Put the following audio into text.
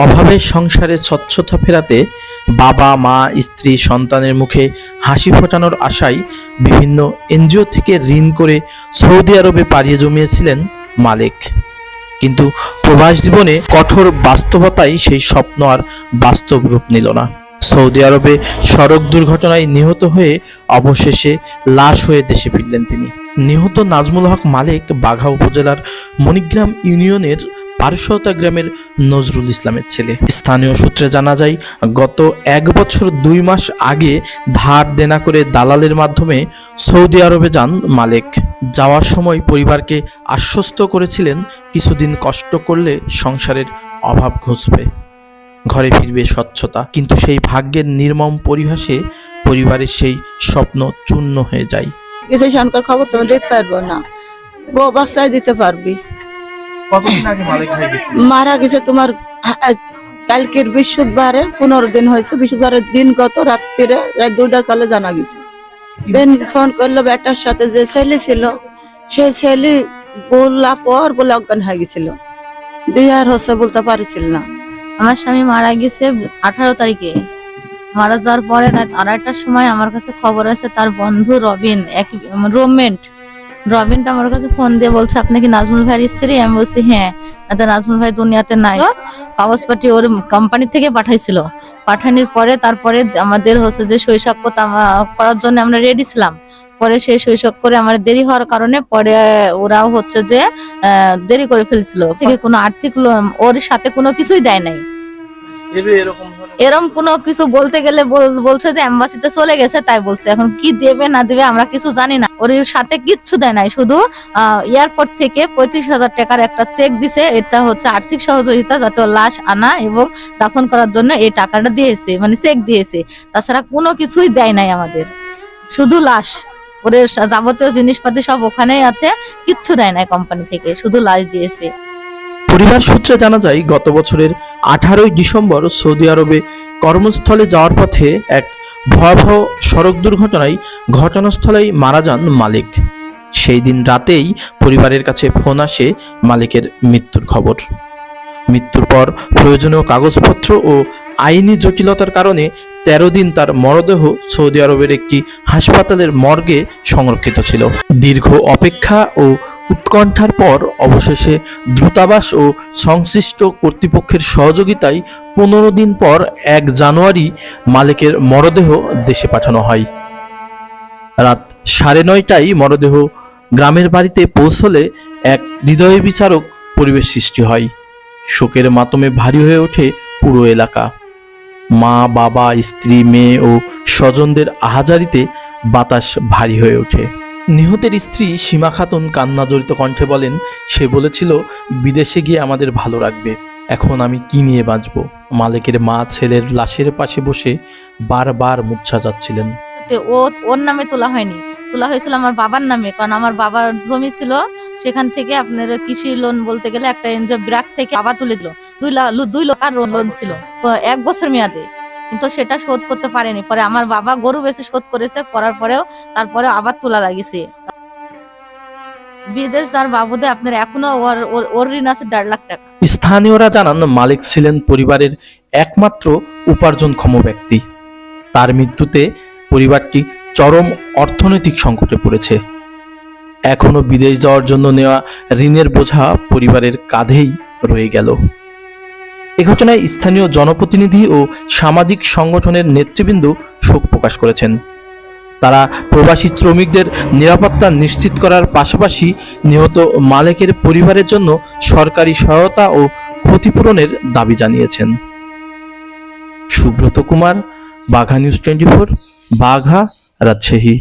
অভাবের সংসারে স্বচ্ছতা ফেরাতে বাবা মা স্ত্রী সন্তানের মুখে হাসি ফোটানোর আশায় বিভিন্ন এনজিও থেকে ঋণ করে সৌদি আরবে পাড়িয়ে জমিয়েছিলেন মালেক। কিন্তু প্রবাস জীবনে কঠোর বাস্তবতায় সেই স্বপ্ন আর বাস্তব রূপ নিল না। সৌদি আরবে সড়ক দুর্ঘটনায় নিহত হয়ে অবশেষে লাশ হয়ে দেশে ফিরলেন তিনি। নিহত নাজমুল হক মালেক বাঘা উপজেলার মণিগ্রাম ইউনিয়নের পারশতা গ্রামের নজরুল ইসলামের ছেলে। স্থানীয় সূত্রে জানা যায়, গত 1 বছর 2 মাস আগে ধার দেনা করে দালালের মাধ্যমে সৌদি আরবে যান মালেক। যাওয়ার সময় পরিবারকে আশ্বস্ত করেছিলেন কিছুদিন কষ্ট করলে সংসারের অভাব ঘুচবে, ঘরে ফিরবে স্বচ্ছতা। কিন্তু সেই ভাগ্যের নির্মম পরিহাসে পরিবারের সেই স্বপ্ন চূর্ণ হয়ে যায়। কিছু সরকার খবর তুমি দিতে পারবো না, বউ বাচ্চায় দিতে পারবি। কতদিন আগে মালেক ভাই গেছে? মারা গেছে তোমার কালকের বৃহস্পতিবারে 15 দিন হয়েছে। বৃহস্পতিবারের দিন গত রাত্রিরে রাত 2টার কালে জানা গেছে। দেন ফোন করলো বেটার সাথে যে ছেলে ছিল, সেই ছেলে বললা পর বলে অজ্ঞান হয়ে গেছিল, দিয়ে আর হচ্ছে বলতে পারছিল না। আমার স্বামী মারা গেছে 18 তারিখে। মারা যাওয়ার পরে রাত 2:30টার সময় আমার কাছে খবর আছে তার বন্ধু রবিন, এক রবিনটা আমার কাছে ফোন দিয়ে বলছে, আপনি কি নাজমুল ভাইয়ের স্ত্রী? আমি বলছি হ্যাঁ। নাজমুল ভাই দুনিয়াতে নাই। কাগজপাতি ওর কোম্পানি থেকে পাঠাইছিল। পাঠানোর পরে তারপরে আমাদের হচ্ছে যে সই সাক্ষ্য করার জন্য আমরা রেডি ছিলাম। পরে সেই সই সাক্ষ্য করে আমার দেরি হওয়ার কারণে পরে ওরাও হচ্ছে যে দেরি করে ফেলছিল। থেকে কোনো আর্থিক ওর সাথে কোনো কিছুই দেয় নাই। এরকম কোনো কিছু বলতে গেলে বলছে যে এম্বাসিতে চলে গেছে, তাই বলছে। এখন কি দেবে না দেবে আমরা কিছু জানি না। ওর সাথে কিচ্ছু দেয় নাই, শুধু এয়ারপোর্ট থেকে 35,000 টাকার একটা চেক দিছে। এটা হচ্ছে আর্থিক সহযোগিতা, যাতে ওর লাশ আনা এবং দাফন করার জন্য এই টাকাটা দিয়েছে, মানে চেক দিয়েছে। তাছাড়া কোনো কিছুই দেয় নাই আমাদের, শুধু লাশ। ওর যাবতীয় জিনিসপাতি সব ওখানেই আছে, কিচ্ছু দেয় নাই কোম্পানি থেকে, শুধু লাশ দিয়েছে। পরিবার সূত্রে জানা যায়, গত বছরের 18ই ডিসেম্বর সৌদি আরবে কর্মস্থলে যাওয়ার পথে এক ভয়াবহ সড়ক দুর্ঘটনায় ঘটনাস্থলেই মারা যান মালেক। সেই দিন রাতেই পরিবারের কাছে ফোন আসে মালেকের মৃত্যুর খবর। মৃত্যুর পর প্রয়োজনীয় কাগজপত্র ও আইনি জটিলতার কারণে 13 দিন তার মরদেহ সৌদি আরবের একটি হাসপাতালের মর্গে সংরক্ষিত ছিল। দীর্ঘ অপেক্ষা ও উৎকণ্ঠার পর অবশেষে দূতাবাস ও সংশ্লিষ্ট কর্তৃপক্ষের সহযোগিতায় 15 দিন পর 1 জানুয়ারি মালেকের মরদেহ দেশে পাঠানো হয়। রাত 9:30টায় মরদেহ গ্রামের বাড়িতে পৌঁছলে এক হৃদয় বিচারক পরিবেশ সৃষ্টি হয়। শোকের মাতমে ভারী হয়ে ওঠে পুরো এলাকা। মা, বাবা, স্ত্রী, মেয়ে ও স্বজনদের আহাজারিতে বাতাস ভারী হয়ে ওঠে। নিহতের স্ত্রী সীমা খাতুন কান্না জড়িত কণ্ঠে বলেন, সে বলেছিল বিদেশে গিয়ে আমাদের ভালো রাখবে, এখন আমি কি নিয়ে বাঁচব। মালেকের মা ছেলের লাশের পাশে বসে বারবার মূর্ছা যাচ্ছিলেন। ওর নামে তোলা হয়নি, তোলা হয়েছিল আমার বাবার নামে। কারণ আমার বাবার জমি ছিল, সেখান থেকে আপনার কৃষি লোন বলতে গেলে একটা এনজিও ব্র্যাক থেকে বাবা তুলে দিল। 2 লাখ লোন ছিল 1 বছর মেয়াদে, কিন্তু সেটা শোধ করতে পারেনি। পরে আমার বাবা গরু বেচে শোধ করেছে, করার পরেও তারপরে আবার তোলা লাগিয়েছে। বিদেশ যার বাবদে আপনার এখনো ওর ঋণ আছে 1.5 লাখ টাকা। স্থানীয়রা জানান, মালিক ছিলেন পরিবারের একমাত্র উপার্জনক্ষম ব্যক্তি। তার মৃত্যুতে পরিবারটি চরম অর্থনৈতিক সংকটে পড়েছে। এখনো বিদেশ যাওয়ার জন্য নেওয়া ঋণের বোঝা পরিবারের কাঁধেই রয়ে গেল। এ ঘটনায় স্থানীয় জনপ্রতিনিধি ও সামাজিক সংগঠনের নেতৃবৃন্দ শোক প্রকাশ করেছেন। তারা প্রবাসী শ্রমিকদের নিরাপত্তা নিশ্চিত করার পাশাপাশি নিহত মালেকের পরিবারের জন্য সরকারি সহায়তা ও ক্ষতিপূরণের দাবি জানিয়েছেন। সুব্রত কুমার, বাঘা নিউজ 24, বাঘা, রাজশাহী।